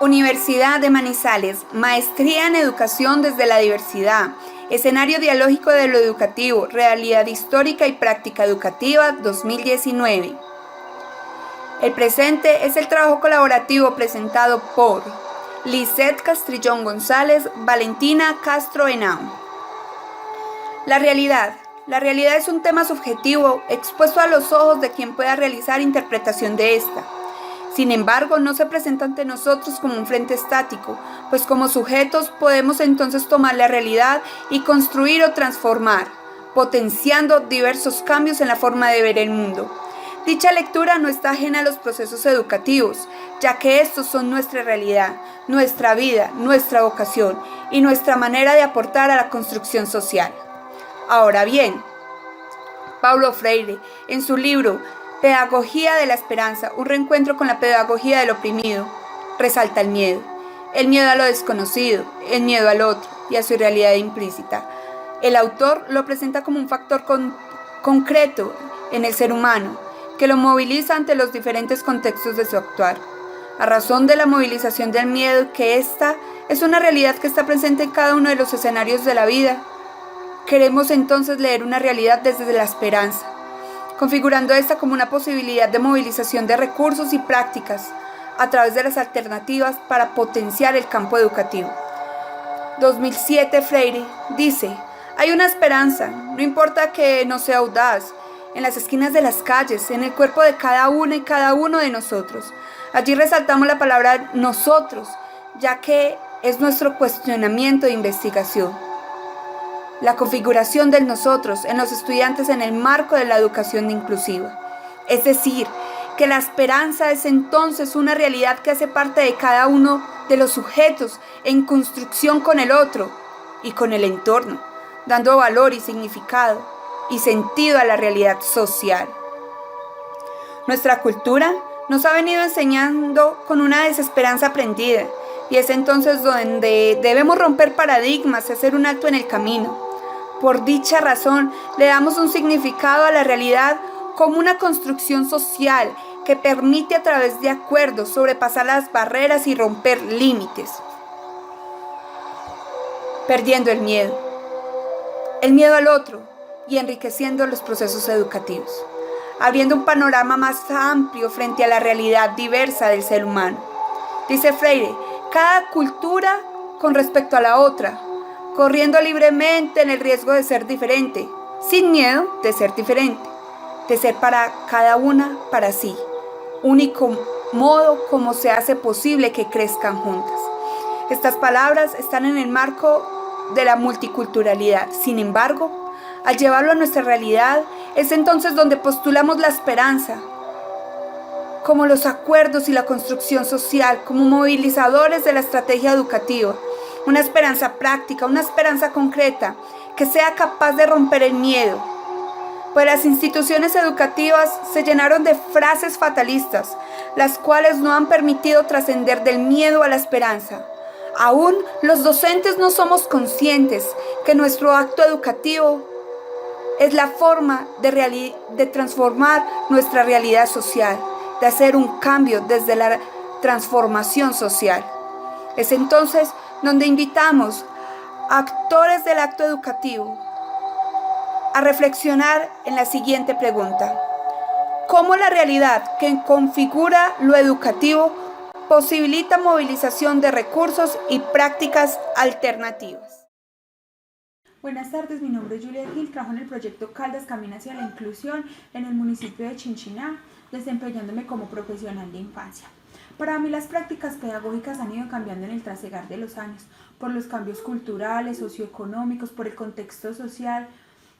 Universidad de Manizales, Maestría en Educación desde la Diversidad, Escenario Dialógico de lo Educativo, Realidad Histórica y Práctica Educativa 2019. El presente es el trabajo colaborativo presentado por Lisette Castrillón González, Valentina Castro Henao. La realidad. La realidad es un tema subjetivo expuesto a los ojos de quien pueda realizar interpretación de esta. Sin embargo, no se presenta ante nosotros como un frente estático, pues como sujetos podemos entonces tomar la realidad y construir o transformar, potenciando diversos cambios en la forma de ver el mundo. Dicha lectura no está ajena a los procesos educativos, ya que estos son nuestra realidad, nuestra vida, nuestra vocación y nuestra manera de aportar a la construcción social. Ahora bien, Paulo Freire, en su libro Pedagogía de la Esperanza, un reencuentro con la pedagogía del oprimido, resalta el miedo a lo desconocido, el miedo al otro y a su realidad implícita. El autor lo presenta como un factor concreto en el ser humano, que lo moviliza ante los diferentes contextos de su actuar. A razón de la movilización del miedo, que esta es una realidad que está presente en cada uno de los escenarios de la vida, queremos entonces leer una realidad desde la esperanza, configurando esta como una posibilidad de movilización de recursos y prácticas a través de las alternativas para potenciar el campo educativo. 2007 Freire dice: hay una esperanza, no importa que no sea audaz, en las esquinas de las calles, en el cuerpo de cada una y cada uno de nosotros. Allí resaltamos la palabra nosotros, ya que es nuestro cuestionamiento de investigación. La configuración del nosotros en los estudiantes en el marco de la educación inclusiva. Es decir, que la esperanza es entonces una realidad que hace parte de cada uno de los sujetos en construcción con el otro y con el entorno, dando valor y significado y sentido a la realidad social. Nuestra cultura nos ha venido enseñando con una desesperanza aprendida, y es entonces donde debemos romper paradigmas y hacer un alto en el camino. Por dicha razón, le damos un significado a la realidad como una construcción social que permite a través de acuerdos sobrepasar las barreras y romper límites, perdiendo el miedo al otro y enriqueciendo los procesos educativos, abriendo un panorama más amplio frente a la realidad diversa del ser humano. Dice Freire, cada cultura con respecto a la otra, corriendo libremente en el riesgo de ser diferente, sin miedo de ser diferente, de ser para cada una para sí, único modo como se hace posible que crezcan juntas. Estas palabras están en el marco de la multiculturalidad. Sin embargo, al llevarlo a nuestra realidad, es entonces donde postulamos la esperanza, como los acuerdos y la construcción social, como movilizadores de la estrategia educativa. Una esperanza práctica, una esperanza concreta, que sea capaz de romper el miedo. Pues las instituciones educativas se llenaron de frases fatalistas, las cuales no han permitido trascender del miedo a la esperanza. Aún los docentes no somos conscientes que nuestro acto educativo es la forma de transformar nuestra realidad social, de hacer un cambio desde la transformación social. Es entonces donde invitamos a actores del acto educativo a reflexionar en la siguiente pregunta: ¿cómo la realidad que configura lo educativo posibilita movilización de recursos y prácticas alternativas? Buenas tardes, mi nombre es Julia Gil, trabajo en el proyecto Caldas Camina hacia la Inclusión en el municipio de Chinchiná, desempeñándome como profesional de infancia. Para mí las prácticas pedagógicas han ido cambiando en el trasegar de los años, por los cambios culturales, socioeconómicos, por el contexto social.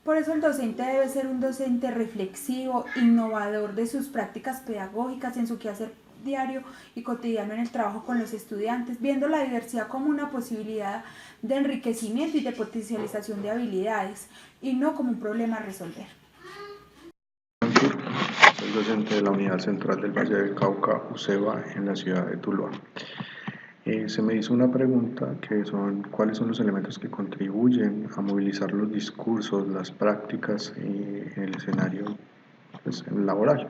Por eso el docente debe ser un docente reflexivo, innovador de sus prácticas pedagógicas en su quehacer diario y cotidiano en el trabajo con los estudiantes, viendo la diversidad como una posibilidad de enriquecimiento y de potencialización de habilidades y no como un problema a resolver. Soy docente de la Unidad Central del Valle del Cauca, UCEBA, en la ciudad de Tuluá. Se me hizo una pregunta que son cuáles son los elementos que contribuyen a movilizar los discursos, las prácticas en el escenario, pues, laboral.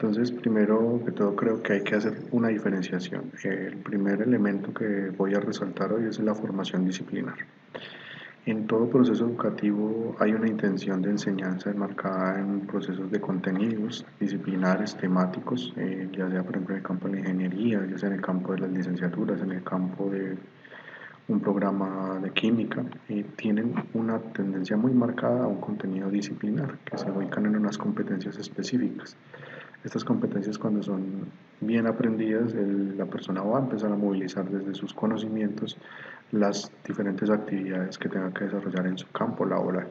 Entonces, primero que todo, creo que hay que hacer una diferenciación. El primer elemento que voy a resaltar hoy es la formación disciplinar. En todo proceso educativo hay una intención de enseñanza enmarcada en procesos de contenidos disciplinares, temáticos, ya sea por ejemplo en el campo de la ingeniería, ya sea en el campo de las licenciaturas, en el campo de un programa de química, tienen una tendencia muy marcada a un contenido disciplinar, que se ubican en unas competencias específicas. Estas competencias, cuando son bien aprendidas, la persona va a empezar a movilizar desde sus conocimientos las diferentes actividades que tenga que desarrollar en su campo laboral.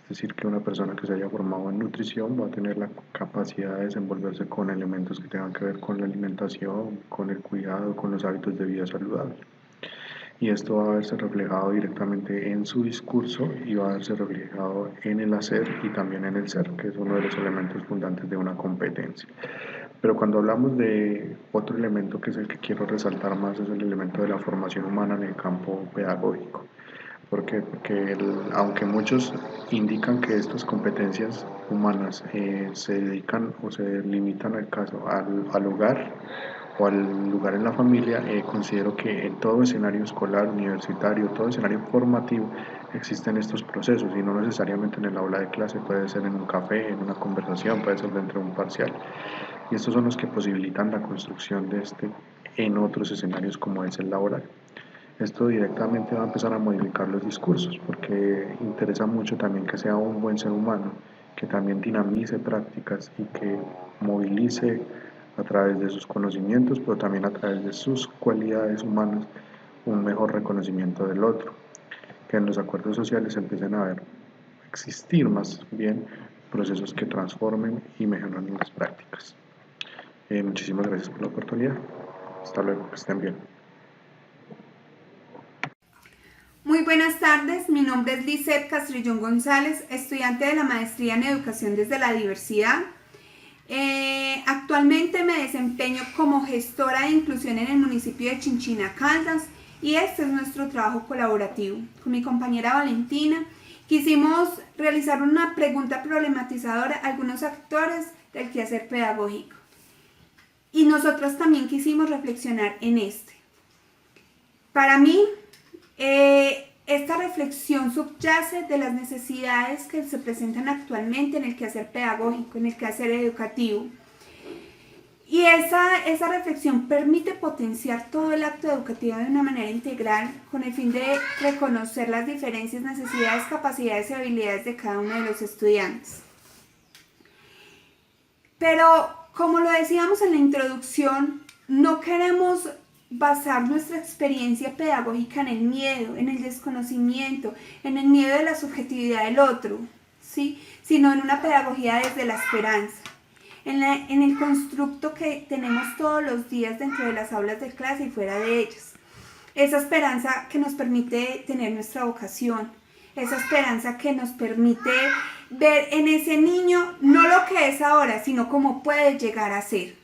Es decir, que una persona que se haya formado en nutrición va a tener la capacidad de desenvolverse con elementos que tengan que ver con la alimentación, con el cuidado, con los hábitos de vida saludable. Y esto va a verse reflejado directamente en su discurso y va a verse reflejado en el hacer y también en el ser, que es uno de los elementos fundantes de una competencia. Pero cuando hablamos de otro elemento que es el que quiero resaltar más, es el elemento de la formación humana en el campo pedagógico. ¿Por qué? Porque aunque muchos indican que estas competencias humanas se dedican o se limitan al caso al hogar o al lugar en la familia, considero que en todo escenario escolar, universitario, todo escenario formativo existen estos procesos y no necesariamente en el aula de clase, puede ser en un café, en una conversación, puede ser dentro de un parcial. Y estos son los que posibilitan la construcción de este en otros escenarios como es el laboral. Esto directamente va a empezar a modificar los discursos porque interesa mucho también que sea un buen ser humano, que también dinamice prácticas y que movilice a través de sus conocimientos, pero también a través de sus cualidades humanas, un mejor reconocimiento del otro, que en los acuerdos sociales empiecen a existir más bien procesos que transformen y mejoren las prácticas. Muchísimas gracias por la oportunidad. Hasta luego, que estén bien. Muy buenas tardes, mi nombre es Lizeth Castrillón González, estudiante de la maestría en Educación desde la Diversidad. Actualmente me desempeño como gestora de inclusión en el municipio de Chinchina, Caldas, y este es nuestro trabajo colaborativo. Con mi compañera Valentina quisimos realizar una pregunta problematizadora a algunos actores del quehacer pedagógico. Y nosotros también quisimos reflexionar en este. Para mí, esta reflexión subyace de las necesidades que se presentan actualmente en el quehacer pedagógico, en el quehacer educativo. Y esa reflexión permite potenciar todo el acto educativo de una manera integral con el fin de reconocer las diferencias, necesidades, capacidades y habilidades de cada uno de los estudiantes. Pero, como lo decíamos en la introducción, no queremos basar nuestra experiencia pedagógica en el miedo, en el desconocimiento, en el miedo de la subjetividad del otro, ¿sí? Sino en una pedagogía desde la esperanza, en el constructo que tenemos todos los días dentro de las aulas de clase y fuera de ellas. Esa esperanza que nos permite tener nuestra vocación, esa esperanza que nos permite ver en ese niño no lo que es ahora, sino cómo puede llegar a ser.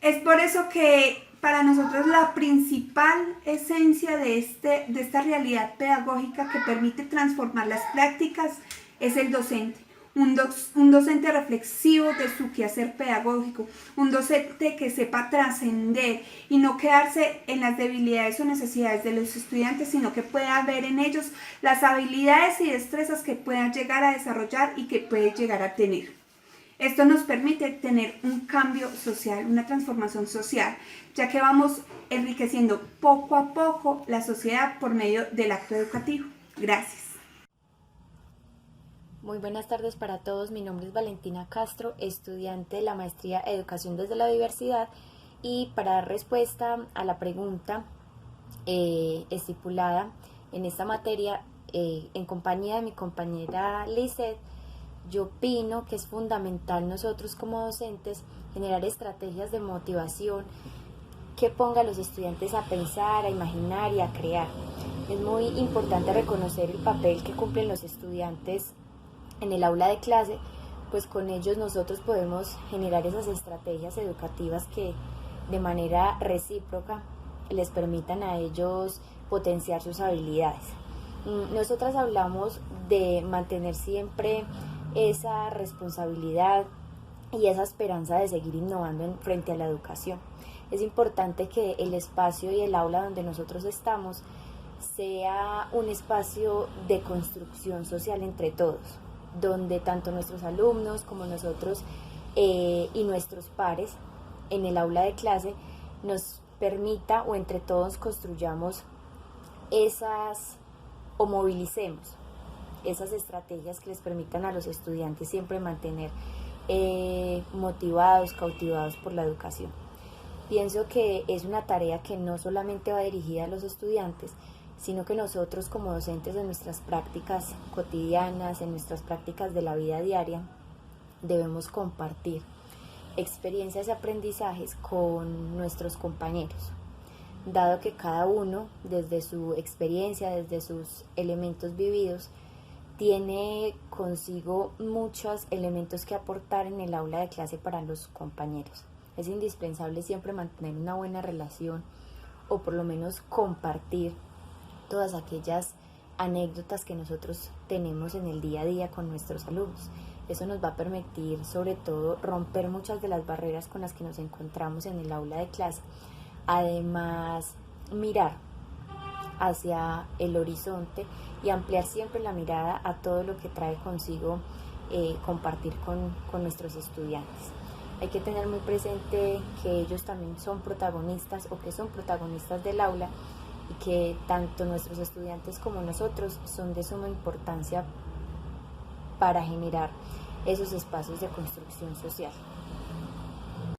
Es por eso que para nosotros la principal esencia de esta realidad pedagógica que permite transformar las prácticas es el docente. Un docente reflexivo de su quehacer pedagógico, un docente que sepa trascender y no quedarse en las debilidades o necesidades de los estudiantes, sino que pueda ver en ellos las habilidades y destrezas que puedan llegar a desarrollar y que pueden llegar a tener. Esto nos permite tener un cambio social, una transformación social, ya que vamos enriqueciendo poco a poco la sociedad por medio del acto educativo. Gracias. Muy buenas tardes para todos, mi nombre es Valentina Castro, estudiante de la maestría Educación desde la Diversidad, y para dar respuesta a la pregunta estipulada en esta materia, en compañía de mi compañera Lizeth, yo opino que es fundamental nosotros como docentes generar estrategias de motivación que ponga a los estudiantes a pensar, a imaginar y a crear. Es muy importante reconocer el papel que cumplen los estudiantes en el aula de clase, pues con ellos nosotros podemos generar esas estrategias educativas que de manera recíproca les permitan a ellos potenciar sus habilidades. Nosotras hablamos de mantener siempre esa responsabilidad, y esa esperanza de seguir innovando frente a la educación. Es importante que el espacio y el aula donde nosotros estamos sea un espacio de construcción social entre todos, donde tanto nuestros alumnos como nosotros y nuestros pares en el aula de clase nos permita o entre todos construyamos o movilicemos esas estrategias que les permitan a los estudiantes siempre mantener motivados, cautivados por la educación. Pienso que es una tarea que no solamente va dirigida a los estudiantes, sino que nosotros como docentes en nuestras prácticas cotidianas, en nuestras prácticas de la vida diaria, debemos compartir experiencias y aprendizajes con nuestros compañeros, dado que cada uno, desde su experiencia, desde sus elementos vividos, tiene consigo muchos elementos que aportar en el aula de clase para los compañeros. Es indispensable siempre mantener una buena relación o por lo menos compartir todas aquellas anécdotas que nosotros tenemos en el día a día con nuestros alumnos. Eso nos va a permitir sobre todo romper muchas de las barreras con las que nos encontramos en el aula de clase. Además, mirar hacia el horizonte y ampliar siempre la mirada a todo lo que trae consigo compartir con nuestros estudiantes. Hay que tener muy presente que ellos también son protagonistas o que son protagonistas del aula y que tanto nuestros estudiantes como nosotros son de suma importancia para generar esos espacios de construcción social.